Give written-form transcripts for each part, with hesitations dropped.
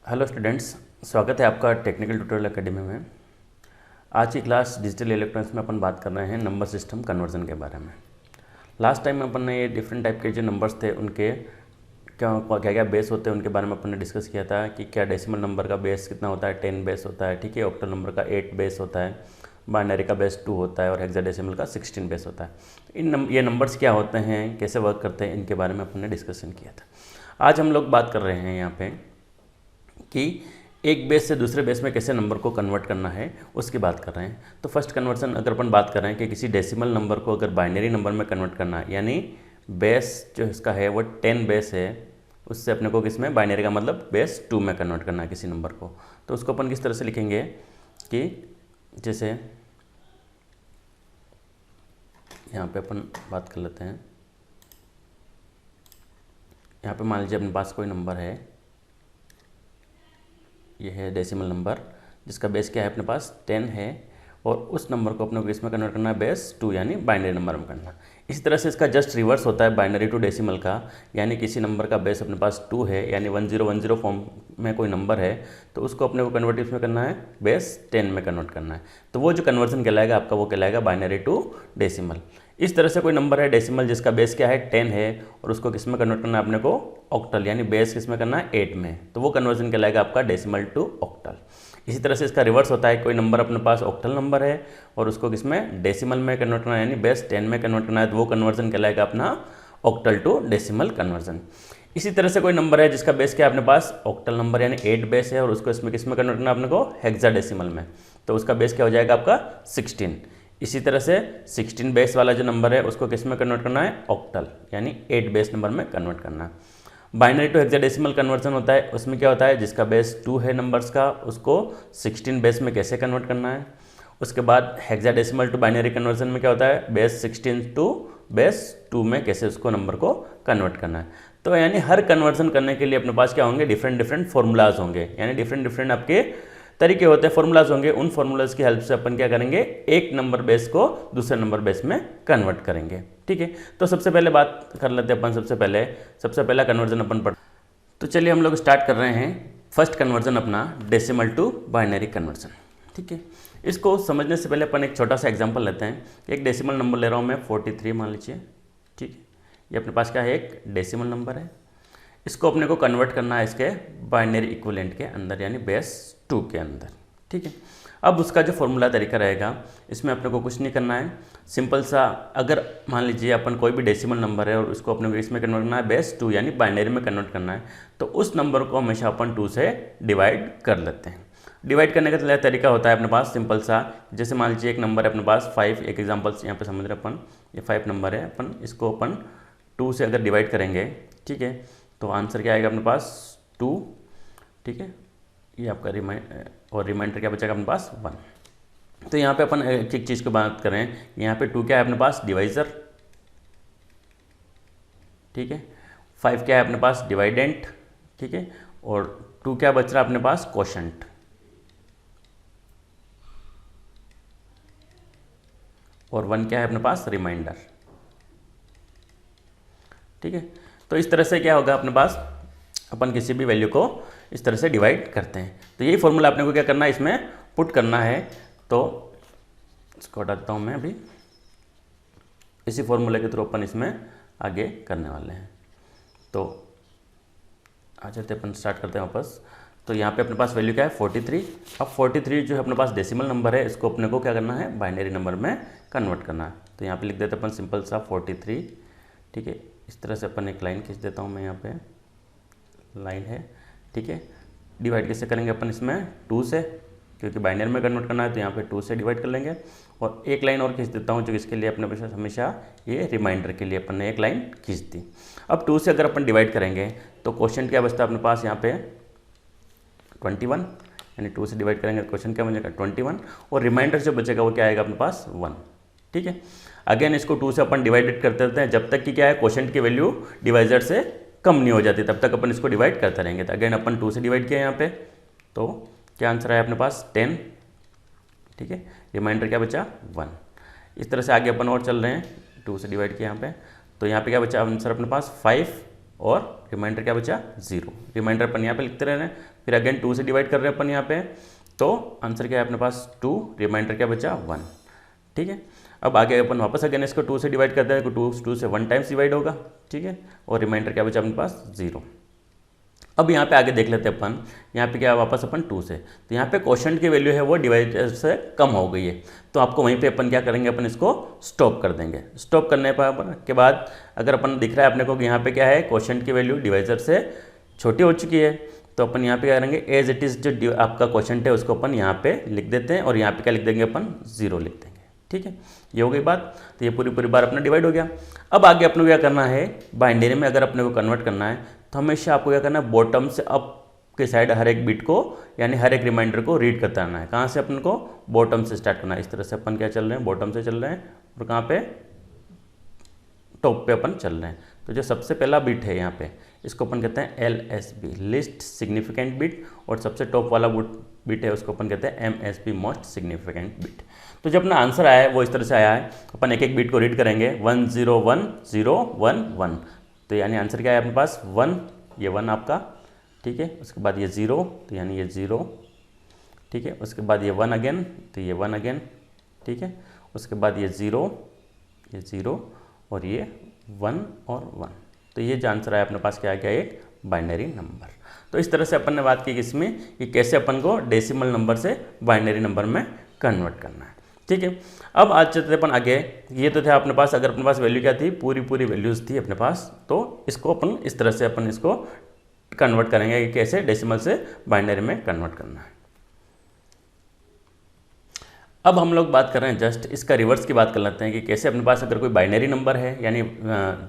Hello students, स्वागत है आपका टेक्निकल ट्यूटोरियल एकेडमी में। आज की क्लास डिजिटल इलेक्ट्रॉनिक्स में अपन बात कर रहे हैं नंबर सिस्टम कन्वर्जन के बारे में। लास्ट टाइम अपन ने ये डिफरेंट टाइप के जो नंबर्स थे उनके क्या क्या बेस होते हैं उनके बारे में अपन ने डिस्कस किया था कि क्या डेसिमल नंबर का बेस कितना होता है, 10 बेस होता है, ठीक है। ऑक्टल नंबर का 8 बेस होता है, बाइनरी का बेस 2 होता है और हेक्साडेसिमल का 16 बेस होता है। ये नंबर्स क्या होते हैं, कैसे वर्क करते हैं, इनके बारे में अपन ने डिस्कशन किया था। आज हम लोग बात कर रहे हैं यहाँ पे कि एक बेस से दूसरे बेस में कैसे नंबर को कन्वर्ट करना है, उसकी बात कर रहे हैं। तो फर्स्ट कन्वर्सन अगर अपन बात कर रहे हैं कि किसी डेसिमल नंबर को अगर बाइनरी नंबर में कन्वर्ट करना है, यानी बेस जो इसका है वो 10 बेस है, उससे अपने को किस में, बाइनरी का मतलब बेस 2 में कन्वर्ट करना है किसी नंबर को। तो उसको अपन किस तरह से लिखेंगे कि जैसे यहाँ पे अपन बात कर लेते हैं। यहाँ पे मान लीजिए अपने पास कोई नंबर है, ये है डेसिमल नंबर जिसका बेस क्या है, अपने पास 10 है और उस नंबर को अपने को इसमें कन्वर्ट करना है बेस 2 यानी बाइनरी नंबर में करना। इसी तरह से इसका जस्ट रिवर्स होता है बाइनरी टू डेसिमल का, यानी किसी नंबर का बेस अपने पास 2 है यानी 1010 फॉर्म में कोई नंबर है तो उसको अपने को कन्वर्ट इसमें करना है बेस 10 में कन्वर्ट करना है। तो वो जो कन्वर्जन कहलाएगा आपका, वो कहलाएगा बाइनरी टू डेसिमल। इस तरह से कोई नंबर है डेसिमल जिसका बेस क्या है 10 है और उसको किस में कन्वर्ट करना है अपने को, ऑक्टल, यानी बेस किस में करना है 8 में, तो वो कन्वर्जन कहलाएगा आपका डेसिमल टू ऑक्टल। इसी तरह से इसका रिवर्स होता है, कोई नंबर अपने पास ऑक्टल नंबर है और उसको किस में, डेसिमल में कन्वर्ट करना है यानी बेस 10 में कन्वर्ट करना है, तो वो कन्वर्जन कहलाएगा अपना ऑक्टल टू डेसिमल कन्वर्जन। इसी तरह से कोई नंबर है जिसका बेस क्या है अपने पास, ऑक्टल नंबर यानी 8 बेस है और उसको इसमें किस में कन्वर्ट करना है अपने को, हेक्साडेसिमल में, तो उसका बेस क्या हो जाएगा आपका 16। इसी तरह से 16 बेस वाला जो नंबर है उसको किस में कन्वर्ट करना है, ऑक्टल यानी 8 बेस नंबर में कन्वर्ट करना है। बाइनरी टू हेक्साडेसिमल कन्वर्जन होता है, उसमें क्या होता है, जिसका बेस 2 है नंबर्स का उसको 16 बेस में कैसे कन्वर्ट करना है। उसके बाद हेक्साडेसिमल टू बाइनरी कन्वर्जन में क्या होता है, बेस 16 टू बेस 2 में कैसे उसको नंबर को कन्वर्ट करना है। तो यानी हर कन्वर्जन करने के लिए अपने पास क्या होंगे, डिफरेंट डिफरेंट फॉर्मूलाज होंगे, यानी डिफरेंट डिफरेंट आपके तरीके होते हैं, फॉर्मूलाज होंगे। उन फॉर्मूलाज की हेल्प से अपन क्या करेंगे, एक नंबर बेस को दूसरे नंबर बेस में कन्वर्ट करेंगे, ठीक है। तो सबसे पहले बात कर लेते हैं अपन, सबसे पहला कन्वर्जन अपन पढ़। तो चलिए हम लोग स्टार्ट कर रहे हैं फर्स्ट कन्वर्जन अपना, डेसिमल टू बाइनरी कन्वर्जन, ठीक है। इसको समझने से पहले अपन एक छोटा सा एग्जांपल लेते हैं। एक डेसिमल नंबर ले रहा हूँ मैं 43 मान लीजिए, ठीक है। ये अपने पास क्या है, एक डेसिमल नंबर है, इसको अपने को कन्वर्ट करना है इसके बाइनरी इक्विवेलेंट के अंदर यानी बेस 2 के अंदर, ठीक है। अब उसका जो फॉर्मूला तरीका रहेगा, इसमें अपने को कुछ नहीं करना है, सिंपल सा, अगर मान लीजिए अपन कोई भी डेसिमल नंबर है और उसको अपने को इसमें कन्वर्ट करना है बेस 2 यानी बाइनरी में कन्वर्ट करना है, तो उस नंबर को हमेशा अपन 2 से डिवाइड कर लेते हैं। डिवाइड करने का तरीका होता है अपने पास सिंपल सा, जैसे मान लीजिए एक नंबर है अपने पास 5, एक एग्जाम्पल्स यहाँ पे समझ रहे अपन, ये 5 नंबर है, अपन इसको अपन 2 से अगर डिवाइड करेंगे, ठीक है, तो आंसर क्या आएगा अपने पास 2, ठीक है। ये आपका रिमाइंडर क्या बचेगा अपने पास 1। तो यहाँ पे अपन एक एक चीज़ की बात करें, यहाँ पे 2 क्या है अपने पास, डिवाइजर, ठीक है। 5 क्या है अपने पास, डिवाइडेंट, ठीक है। और 2 क्या बच रहा है अपने पास, कोशेंट, और 1 क्या है अपने पास, रिमाइंडर, ठीक है। तो इस तरह से क्या होगा अपने पास, अपन किसी भी वैल्यू को इस तरह से डिवाइड करते हैं। तो यही फॉर्मूला अपने को क्या करना है, इसमें पुट करना है। तो इसको हटा देता हूँ मैं अभी, इसी फॉर्मूले के थ्रू अपन इसमें आगे करने वाले हैं। तो आ जाते अपन स्टार्ट करते हैं वापस। तो यहाँ पे अपने पास वैल्यू क्या है 43। अब 43 जो है अपने पास डेसिमल नंबर है, इसको अपने को क्या करना है, बाइनरी नंबर में कन्वर्ट करना है। तो यहाँ पे लिख देते अपन सिंपल सा 43, ठीक है। इस तरह से अपन एक लाइन खींच देता हूँ मैं, यहाँ पे लाइन है, ठीक है। डिवाइड कैसे करेंगे अपन इसमें 2 से, क्योंकि बाइनरी में कन्वर्ट करना है तो यहाँ पे 2 से डिवाइड कर लेंगे। और एक लाइन और खींच देता हूँ जो इसके लिए अपने पास हमेशा ये रिमाइंडर के लिए अपन ने एक लाइन खींच दी। अब 2 से अगर अपन डिवाइड करेंगे तो क्वेश्चन क्या बचता है अपने पास यहाँ पे 21, यानी 2 से डिवाइड करेंगे तो क्वेश्चन क्या बचेगा 21, और रिमाइंडर जो बचेगा वो क्या आएगा अपने पास 1, ठीक है। अगेन इसको 2 से अपन डिवाइडेड करते रहते हैं जब तक कि क्या है, क्वेश्चन की वैल्यू डिवाइजर से कम नहीं हो जाती, तब तक अपन इसको डिवाइड करते रहेंगे। तो अगेन अपन 2 से डिवाइड किया यहाँ पे, तो क्या आंसर आया अपने पास 10, ठीक है। रिमाइंडर क्या बचा 1। इस तरह से आगे अपन और चल रहे हैं, 2 से डिवाइड किया यहाँ पे, तो यहाँ पे क्या बचा आंसर अपने पास 5, और रिमाइंडर क्या बचा 0। रिमाइंडर अपन यहाँ पे लिखते रह रहे हैं, फिर अगेन 2 से डिवाइड कर रहे हैं अपन यहाँ पे, तो आंसर क्या है अपने पास 2, रिमाइंडर क्या बचा 1। ठीक है, अब आगे अपन वापस अगेन इसको 2 से डिवाइड करते हैं, तो 2 से 1 टाइम्स डिवाइड होगा। ठीक है, और रिमाइंडर क्या बचा अपने पास 0। अब यहाँ पे आगे देख लेते हैं अपन, यहाँ पे क्या वापस अपन 2 से, तो यहाँ पे क्वोशंट की वैल्यू है वो डिवाइडर से कम हो गई है, तो आपको वहीं पे अपन क्या करेंगे, अपन इसको स्टॉप कर देंगे। स्टॉप करने के बाद अगर अपन दिख रहा है अपने को कि यहाँ पे क्या है, क्वोशंट की वैल्यू डिवाइडर से छोटी हो चुकी है, तो अपन यहाँ पे क्या करेंगे, एज इट इज़ जो आपका क्वोशंट है उसको अपन यहाँ पे लिख देते हैं, और यहाँ पे क्या लिख देंगे अपन 0 लिख देंगे। ठीक है, ये हो गई बात। तो ये पूरी बार अपना डिवाइड हो गया। अब आगे अपने को क्या करना है, बाइनरी में अगर अपने को कन्वर्ट करना है तो हमेशा आपको क्या करना है, बॉटम से अप के साइड हर एक बिट को यानी हर एक रिमाइंडर को रीड करता रहना है। कहाँ से अपन को, बॉटम से स्टार्ट करना है। इस तरह से अपन क्या चल रहे हैं, बॉटम से चल रहे हैं, और कहाँ पे, टॉप पे अपन चल रहे हैं। तो जो सबसे पहला बिट है यहाँ पे, इसको अपन कहते हैं LSB, लिस्ट सिग्निफिकेंट बिट, और सबसे टॉप वाला बिट है उसको अपन कहते हैं MSB, मोस्ट सिग्निफिकेंट बिट। तो जो अपना आंसर आया है वो इस तरह से आया है, अपन एक एक बिट को रीड करेंगे, 1 0 1 0 1 1, तो यानी आंसर क्या है अपने पास 1, ये 1 आपका। ठीक है, उसके बाद ये 0, तो यानी ये 0। ठीक है, उसके बाद ये 1 अगेन, तो ये 1 अगेन। ठीक है, उसके बाद ये 0, ये 0, और ये 1 और 1। तो ये जो आंसर आया अपने पास क्या आ गया, एक बाइनरी नंबर। तो इस तरह से अपन ने बात की इसमें कि कैसे अपन को डेसिमल नंबर से बाइनरी नंबर में कन्वर्ट करना है। ठीक है, अब आज चलते अपन आगे। ये तो था अपने पास, अगर अपने पास वैल्यू क्या थी, पूरी वैल्यूज़ थी अपने पास, तो इसको अपन इस तरह से अपन इसको कन्वर्ट करेंगे कि कैसे डेसिमल से बाइनरी में कन्वर्ट करना है। अब हम लोग बात कर रहे हैं जस्ट इसका रिवर्स की बात कर लेते हैं कि कैसे अपने पास अगर कोई बाइनरी नंबर है यानी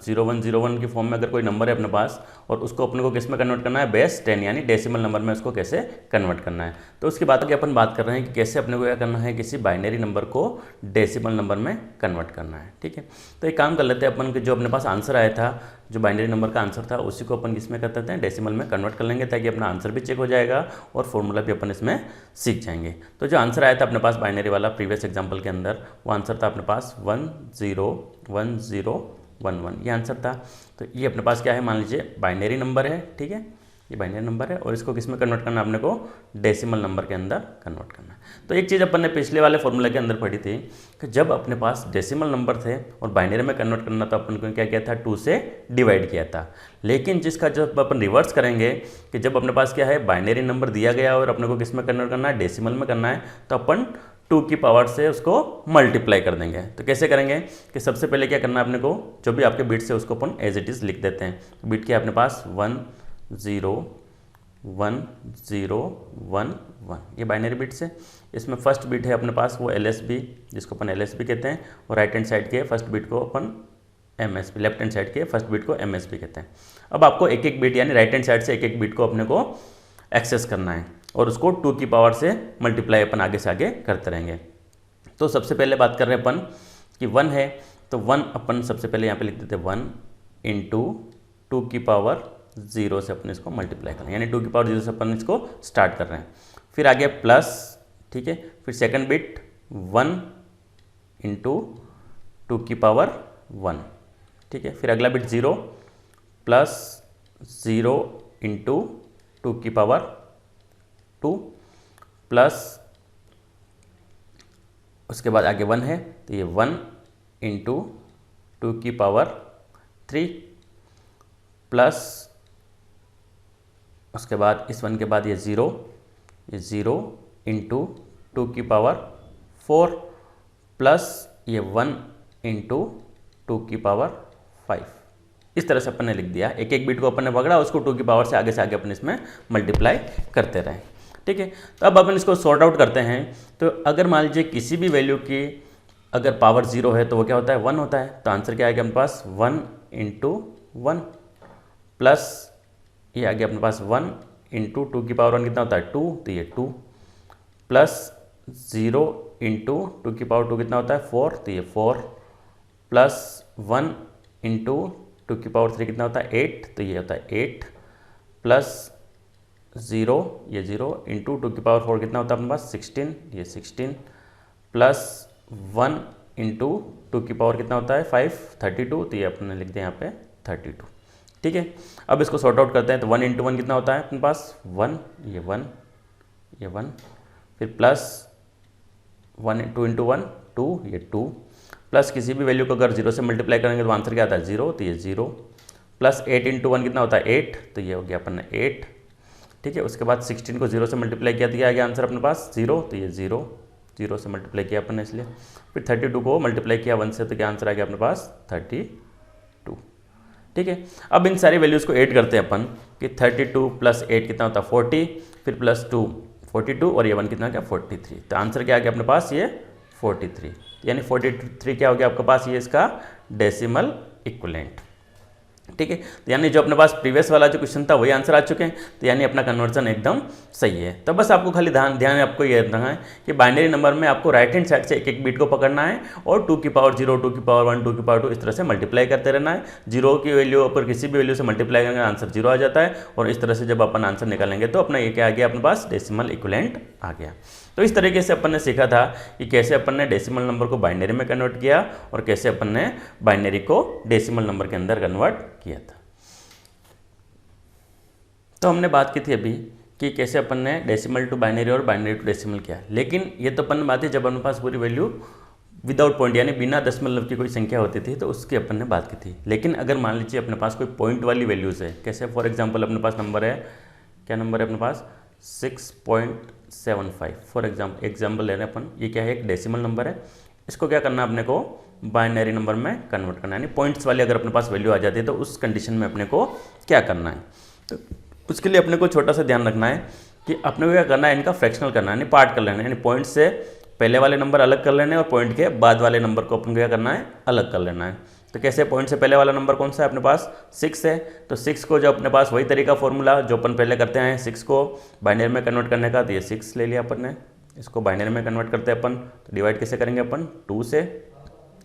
0101 की फॉर्म में अगर कोई नंबर है अपने पास, और उसको अपने को किस में कन्वर्ट करना है, बेस 10 यानी डेसिमल नंबर में उसको कैसे कन्वर्ट करना है। तो उसकी बात की अपन बात कर रहे हैं कि कैसे अपने को क्या करना है, किसी बाइनरी नंबर को डेसिमल नंबर में कन्वर्ट करना है। ठीक है, तो एक काम कर लेते हैं अपन कि जो अपने पास आंसर आया था, जो बाइनरी नंबर का आंसर था, उसी को अपन किसमें कर देते हैं, डेसिमल में कन्वर्ट कर लेंगे, ताकि अपना आंसर भी चेक हो जाएगा और फॉर्मूला भी अपन इसमें सीख जाएंगे। तो जो आंसर आया था अपने पास बाइनरी वाला प्रीवियस एग्जांपल के अंदर, वो आंसर था अपने पास 1 0 1 0 1 1, ये आंसर था। तो ये अपने पास क्या है, मान लीजिए बाइनरी नंबर है। ठीक है, ये बाइनरी नंबर है, और इसको किस में कन्वर्ट करना है, अपने को डेसिमल नंबर के अंदर कन्वर्ट करना है। तो एक चीज़ अपन ने पिछले वाले फॉर्मूला के अंदर पढ़ी थी कि जब अपने पास डेसिमल नंबर थे और बाइनरी में कन्वर्ट करना, तो अपन को क्या किया था, 2 से डिवाइड किया था। लेकिन जिसका जब अपन रिवर्स करेंगे कि जब अपने पास क्या है, बाइनरी नंबर दिया गया और अपने को किस में कन्वर्ट करना है, डेसिमल में करना है, तो अपन 2 की पावर से उसको मल्टीप्लाई कर देंगे। तो कैसे करेंगे कि सबसे पहले क्या करना है अपने को, जो भी आपके बिट्स है उसको अपन एज इट इज़ लिख देते हैं। बिट क्या है अपने पास 1 0 1 0 1 1, ये बाइनरी बिट्स है। इसमें फर्स्ट बिट है अपने पास वो LSB, जिसको अपन LSB कहते हैं, और राइट हैंड साइड के फर्स्ट बिट को अपन MSB, लेफ्ट हैंड साइड के फर्स्ट बिट को MSB कहते हैं। अब आपको एक एक बिट यानी राइट हैंड साइड से एक एक बिट को अपने को एक्सेस करना है, और उसको 2 की पावर से मल्टीप्लाई अपन आगे से आगे करते रहेंगे। तो सबसे पहले बात कर रहे हैं अपन कि 1 है, तो 1 अपन सबसे पहले यहाँ पे लिख देते हैं 1 इंटू 2 की पावर 0 से अपन इसको मल्टीप्लाई कर रहे हैं, यानी 2 की पावर 0 से अपन इसको स्टार्ट कर रहे हैं। फिर आगे प्लस, ठीक है, फिर सेकंड बिट 1 इंटू 2 की पावर 1, ठीक है, फिर अगला बिट 0 प्लस 0 इंटू 2 की पावर 2 प्लस, उसके बाद आगे 1 है, तो ये 1 इंटू 2 की पावर 3 प्लस, उसके बाद इस 1 के बाद ये 0 इंटू 2 की पावर 4 प्लस ये 1 इंटू 2 की पावर 5। इस तरह से अपन ने लिख दिया। एक एक बिट को अपन ने पकड़ा, उसको 2 की पावर से आगे अपन इसमें मल्टीप्लाई करते रहें। ठीक है, तो अब अपन इसको सॉर्ट आउट करते हैं। तो अगर मान लीजिए किसी भी वैल्यू की अगर पावर 0 है तो वो क्या होता है, 1 होता है। तो आंसर क्या आएगा अपने पास 1 इंटू 1 प्लस ये आ गया अपने पास 1 इंटू 2 की पावर 1 कितना होता है 2, तो ये 2 प्लस 0 इंटू 2 की पावर 2 कितना होता है 4, तो ये 4 प्लस 1 इंटू 2 की पावर 3 कितना होता है 8, तो ये होता है 8 प्लस 0 ये 0 इंटू 2 की पावर 4 कितना होता है अपने पास 16, ये 16 प्लस 1 इंटू 2 की पावर कितना होता है 5, 32, तो ये अपने लिख दें यहाँ पे 32। ठीक है। अब इसको सॉर्ट आउट करते हैं, तो 1 × 1 कितना होता है अपने पास 1, ये 1, ये 1, फिर प्लस 2 × 1 2, ये 2, प्लस किसी भी वैल्यू को अगर 0 से मल्टीप्लाई करेंगे तो आंसर क्या आता है 0, तो ये 0, प्लस 8 × 1 कितना होता है 8, तो ये हो गया अपन ने 8, ठीक है। उसके बाद 16 को 0 से मल्टीप्लाई किया तो क्या आ गया आंसर अपने पास 0, तो ये 0, 0 से मल्टीप्लाई किया अपन ने इसलिए, फिर 32 को मल्टीप्लाई किया 1 से तो क्या आंसर आ गया अपने पास 32, ठीक है। अब इन सारी वैल्यूज़ को ऐड करते हैं अपन कि 32 + 8 कितना होता है 40, फिर +2 42 और ये 1 कितना क्या 43, तो आंसर क्या आ गया अपने पास ये 43, यानी 43 क्या हो गया आपके पास ये इसका डेसिमल इक्विवेलेंट, ठीक है। तो यानी जो अपने पास प्रीवियस वाला जो क्वेश्चन था वही आंसर आ चुके हैं, तो यानी अपना कन्वर्जन एकदम सही है। तो बस आपको खाली ध्यान आपको ये रखना है कि बाइनरी नंबर में आपको राइट हैंड साइड से एक एक बीट को पकड़ना है और 2 की पावर 0, 2 की पावर 1, 2 की पावर 2 इस तरह से मल्टीप्लाई करते रहना है। 0 की वैल्यू पर किसी भी वैल्यू से मल्टीप्लाई करेंगे आंसर 0 आ जाता है, और इस तरह से जब अपन आंसर निकालेंगे तो अपना ये क्या आ गया अपने पास डेसिमल इक्विवेलेंट आ गया। तो इस तरीके से अपन ने सीखा था कि कैसे अपन ने डेसिमल नंबर को बाइनरी में कन्वर्ट किया और कैसे अपन ने बाइनरी को डेसिमल नंबर के अंदर कन्वर्ट किया था। तो हमने बात की थी अभी कि कैसे अपन ने डेसिमल टू बाइनरी और बाइनरी टू डेसिमल किया, लेकिन ये तो अपन बात है जब अपने पास पूरी वैल्यू विदाउट पॉइंट यानी बिना दशमलव की कोई संख्या होती थी तो उसकी अपन ने बात की थी। लेकिन अगर मान लीजिए अपने पास कोई पॉइंट वाली वैल्यूज़ है, कैसे फॉर एग्जांपल अपने पास नंबर है, क्या नंबर है अपने पास 6.75 फॉर एग्जाम्पल ले रहे हैं अपन, ये क्या है एक डेसिमल नंबर है, इसको क्या करना है अपने को बाइनरी नंबर में कन्वर्ट करना है, यानी पॉइंट्स वाली अगर अपने पास वैल्यू आ जाती है तो उस कंडीशन में अपने को क्या करना है। तो उसके लिए अपने को छोटा सा ध्यान रखना है कि अपने को क्या करना है, इनका फ्रैक्शनल करना है, यानी पार्ट कर लेना है, यानी पॉइंट से पहले वाले नंबर अलग कर लेने और पॉइंट के बाद वाले नंबर को अपन को क्या करना है अलग कर लेना है। तो कैसे, पॉइंट से पहले वाला नंबर कौन सा है अपने पास 6 है, तो 6 को जो अपने पास वही तरीका फॉर्मूला जो अपन पहले करते हैं 6 को बाइनरी में कन्वर्ट करने का, तो ये 6 ले लिया अपन ने, इसको बाइनरी में कन्वर्ट करते हैं अपन, तो डिवाइड कैसे करेंगे अपन 2 से,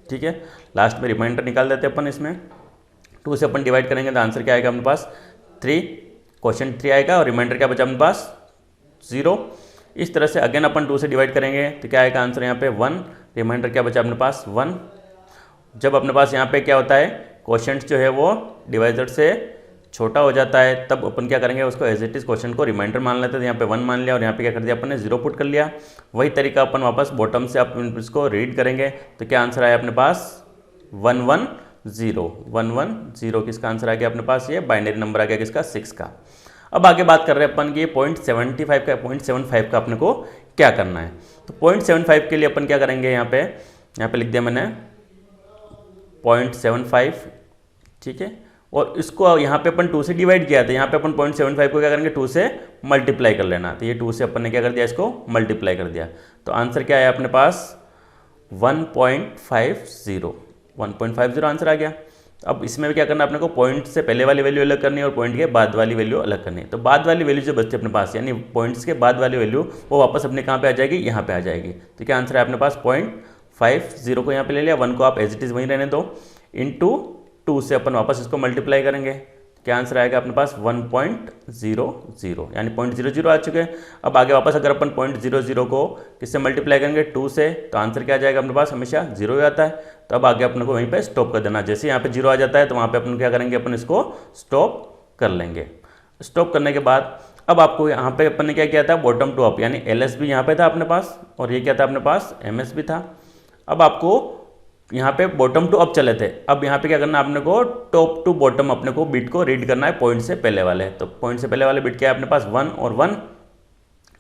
ठीक है। लास्ट में रिमाइंडर निकाल देते हैं अपन, इसमें 2 से अपन डिवाइड करेंगे तो आंसर क्या आएगा अपने पास 3, क्वेश्चन 3 आएगा और रिमाइंडर क्या बचा अपने पास 0। इस तरह से अगेन अपन 2 से डिवाइड करेंगे तो क्या आएगा आंसर यहाँ पे 1, रिमाइंडर क्या बचा अपने पास 1। जब अपने पास यहाँ पे क्या होता है क्वेश्चन जो है वो डिवाइजर से छोटा हो जाता है तब अपन क्या करेंगे उसको एज इट इज क्वेश्चन को रिमाइंडर मान लेते हैं, तो यहाँ पे 1 मान लिया और यहाँ पे क्या कर दिया अपन ने 0 पुट कर लिया। वही तरीका अपन वापस बॉटम से अपन इसको रीड करेंगे तो क्या आंसर आया अपने पास 110 किसका आंसर आ गया अपने पास, ये बाइनरी नंबर आ गया किसका 6 का। अब आगे बात कर रहे हैं अपन कि 0.75 का अपने को क्या करना है। तो 0.75 के लिए अपन क्या करेंगे, यहाँ पे लिख दिया मैंने 0.75, ठीक है, और इसको यहाँ पे अपन 2 से डिवाइड किया था, यहाँ पे अपन 0.75 को क्या करेंगे 2 से मल्टीप्लाई कर लेना, तो ये 2 से अपन ने क्या कर दिया इसको मल्टीप्लाई कर दिया, तो आंसर क्या आया अपने पास 1.50 आंसर आ गया। अब इसमें भी क्या करना है अपने को, पॉइंट से पहले वाली वैल्यू अलग करनी है और पॉइंट के बाद वाली वैल्यू अलग करनी है। तो बाद वाली वैल्यू जो बचती है अपने पास, यानी पॉइंट्स के बाद वाली वैल्यू वो वापस अपने कहाँ पे आ जाएगी, यहाँ पे आ जाएगी। तो क्या आंसर है अपने पास 0.50 को यहाँ पे ले लिया, 1 को आप एज इट इज़ वहीं रहने दो, इंटू 2 से अपन वापस इसको मल्टीप्लाई करेंगे, क्या आंसर आएगा अपने पास 1.00, यानी 0.00 आ चुके हैं। अब आगे वापस अगर अपन 0.00 को किससे मल्टीप्लाई करेंगे 2 से, तो आंसर क्या आ जाएगा अपने पास हमेशा 0 ही आता है। तो अब आगे अपने को वहीं पे स्टॉप कर देना, जैसे यहाँ पे 0 आ जाता है तो वहाँ पे अपन क्या करेंगे, अपन इसको स्टॉप कर लेंगे। स्टॉप करने के बाद अब आपको यहाँ पे अपन ने क्या किया था, बॉटम टू अप, यानी LS भी यहाँ पे था अपने पास और ये क्या था अपने पास MS भी था। अब आपको यहाँ पे बॉटम टू अप चले थे, अब यहाँ पे क्या करना है अपने को, टॉप टू बॉटम अपने को बिट को रीड करना है पॉइंट से पहले वाले। तो पॉइंट से पहले वाले बिट क्या है अपने पास 1 और 1,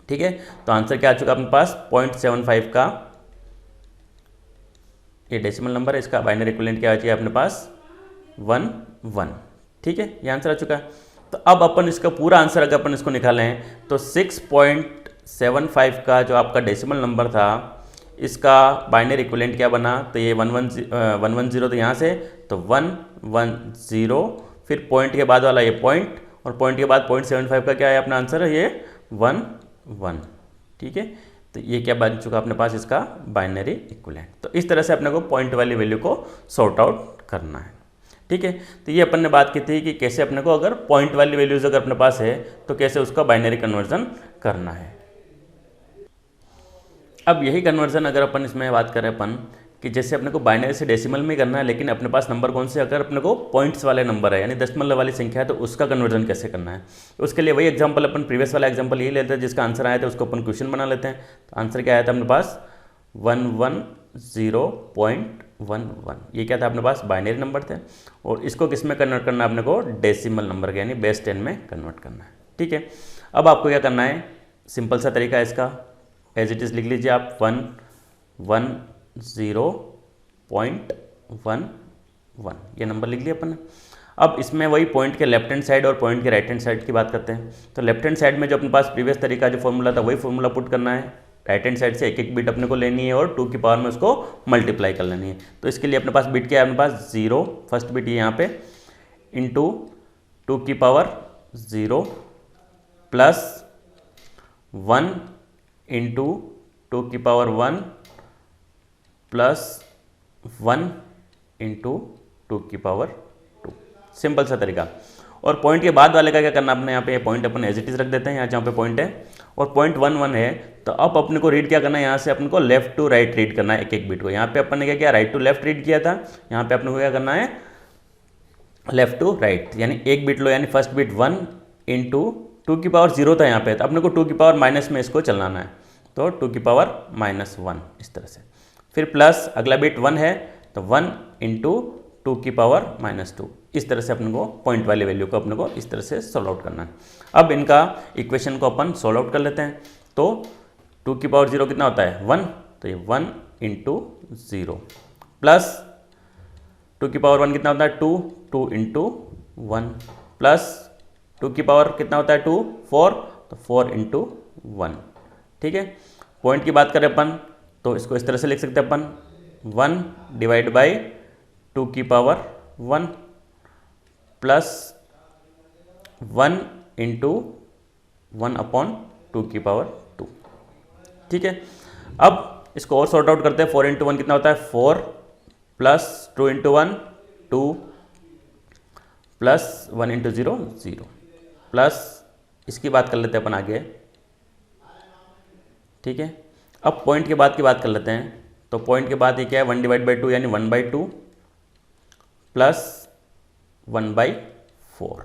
ठीक है। तो आंसर क्या आ चुका अपने पास 0.75 का, ये डेसिमल नंबर है, इसका बाइनरी इक्विवेलेंट क्या आ चुका है अपने पास 1, ठीक है, ये आंसर आ चुका है। तो अब अपन इसका पूरा आंसर अगर अपन इसको निकालें तो 6.75 का जो आपका डेसिमल नंबर था इसका बाइनरी इक्विवेलेंट क्या बना, तो ये 110 तो यहाँ से, तो 110, फिर पॉइंट के बाद वाला ये पॉइंट और पॉइंट के बाद 0.75 का क्या है अपना आंसर है ये 1, ठीक है। तो ये क्या बन चुका अपने पास इसका बाइनरी इक्विवेलेंट। तो इस तरह से अपने को पॉइंट वाली वैल्यू को सॉर्ट आउट करना है, ठीक है। तो ये अपन ने बात की थी कि कैसे अपने को अगर पॉइंट वाली वैल्यूज अगर अपने पास है तो कैसे उसका बाइनरी कन्वर्जन करना है। अब यही कन्वर्जन अगर अपन इसमें बात करें अपन कि जैसे अपने को बाइनरी से डेसिमल में करना है, लेकिन अपने पास नंबर कौन से, अगर अपने को पॉइंट्स वाले नंबर है यानी दशमलव वाली संख्या है तो उसका कन्वर्जन कैसे करना है। तो उसके लिए वही एग्जांपल अपन प्रीवियस वाला एग्जांपल ये लेते हैं जिसका आंसर आया था, उसको अपन क्वेश्चन बना लेते हैं। तो आंसर क्या आया था अपने पास 110.11, ये क्या था अपने पास बाइनरी नंबर थे, और इसको किस में कन्वर्ट करना है अपने को, डेसिमल नंबर यानी बेस 10 में कन्वर्ट करना है। ठीक है, अब आपको क्या करना है, सिंपल सा तरीका है इसका, एज इट इज़ लिख लीजिए आप 110.11 ये नंबर लिख लिया अपन ने। अब इसमें वही पॉइंट के लेफ्ट हैंड साइड और पॉइंट के राइट हैंड साइड की बात करते हैं। तो लेफ्ट हैंड साइड में जो अपने पास प्रीवियस तरीका जो फॉर्मूला था वही फॉर्मूला पुट करना है, राइट हैंड साइड से एक एक बिट अपने को लेनी है और 2 की पावर में उसको मल्टीप्लाई कर लेनी है। तो इसके लिए अपने पास बिट क्या है, अपने पास 0 फर्स्ट बिट ये यहाँ पे इंटू 2 की पावर 0 प्लस 1 इंटू 2 की पावर 1 प्लस 1 इंटू 2 की पावर 2, सिंपल सा तरीका। और पॉइंट के बाद वाले का क्या करना अपने, यहाँ पे पॉइंट अपन एज इट इज रख देते हैं यहाँ जहाँ पे पॉइंट है, और पॉइंट 1 1 है। तो अब अपने को रीड क्या करना है, यहाँ से अपन को लेफ्ट टू राइट रीड करना है एक एक बिट को। यहाँ पे अपन ने क्या किया, राइट टू लेफ्ट रीड किया था, यहाँ पे अपने को क्या करना है, लेफ्ट टू राइट, यानी एक बिट लो, यानी फर्स्ट बिट 1 इंटू 2 की पावर 0 था यहाँ पे, तो अपने को 2 की पावर माइनस में इसको चलाना है, तो 2 की पावर -1 इस तरह से। फिर प्लस अगला बिट 1 है तो 1 इंटू 2 की पावर -2, इस तरह से अपने को पॉइंट वाली वैल्यू को अपने को इस तरह से सॉल्व आउट करना है। अब इनका इक्वेशन को अपन सॉल्व आउट कर लेते हैं। तो 2 की पावर 0 कितना होता है 1, तो ये 1 इंटू 0 प्लस 2 की पावर 1 कितना होता है 2, 2 इंटू 1 प्लस 2 की पावर कितना होता है 2, 4, तो 4 इंटू 1। ठीक है, पॉइंट की बात करें अपन तो इसको इस तरह से लिख सकते हैं अपन 1 डिवाइड बाई 2 की पावर 1 प्लस 1 इंटू 1 अपॉन 2 की पावर 2। ठीक है, अब इसको और सॉर्ट आउट करते हैं। 4 इंटू 1 कितना होता है 4 plus 2 into 1 2 plus 1 into 0 0 plus इसकी बात कर लेते हैं अपन आगे। ठीक है, अब पॉइंट के बाद की बात कर लेते हैं। तो पॉइंट के बाद ये क्या है 1 डिवाइड बाई 2 यानी 1/2 प्लस 1/4।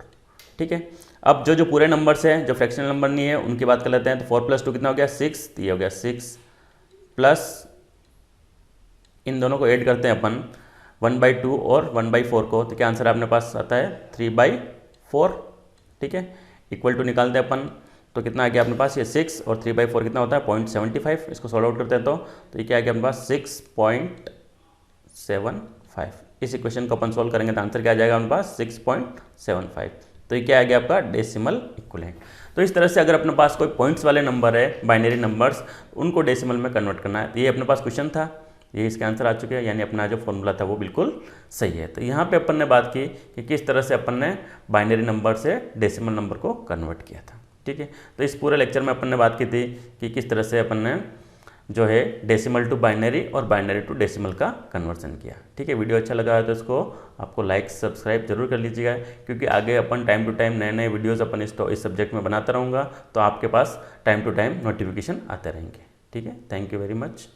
ठीक है, अब जो पूरे नंबर्स हैं जो फ्रैक्शनल नंबर नहीं है उनकी बात कर लेते हैं। तो 4 + 2 कितना हो गया 6, तो ये हो गया 6 प्लस इन दोनों को ऐड करते हैं अपन 1/2 और 1/4 को, तो क्या आंसर अपने पास आता है 3/4। ठीक है, इक्वल टू निकालते हैं अपन, तो कितना आ गया अपने पास ये 6 और 3/4 कितना होता है 0.75। इसको सॉल्व आउट करते हैं तो ये क्या आ गया अपने पास 6.75। इस इक्वेशन को अपन सॉल्व करेंगे तो आंसर क्या आ जाएगा अपने पास 6.75। तो ये क्या आ गया आपका डेसिमल इक्विवेलेंट। तो इस तरह से अगर अपने पास कोई पॉइंट्स वाले नंबर है बाइनरी नंबर्स, उनको डेसिमल में कन्वर्ट करना है। तो ये अपने पास क्वेश्चन था, ये इसके आंसर आ चुके हैं, यानी अपना जो फॉर्मूला था वो बिल्कुल सही है। तो यहाँ पे अपन ने बात की कि किस तरह से अपन ने बाइनरी नंबर से डेसिमल नंबर को कन्वर्ट किया था। ठीक है, तो इस पूरे लेक्चर में अपन ने बात की थी कि किस तरह से अपन ने जो है डेसिमल टू बाइनरी और बाइनरी टू डेसिमल का कन्वर्सन किया। ठीक है, वीडियो अच्छा लगा है तो इसको आपको लाइक सब्सक्राइब जरूर कर लीजिएगा, क्योंकि आगे अपन टाइम टू टाइम नए नए वीडियोस अपन इस सब्जेक्ट में बनाता रहूँगा, तो आपके पास टाइम टू टाइम नोटिफिकेशन आते रहेंगे। ठीक है, थैंक यू वेरी मच।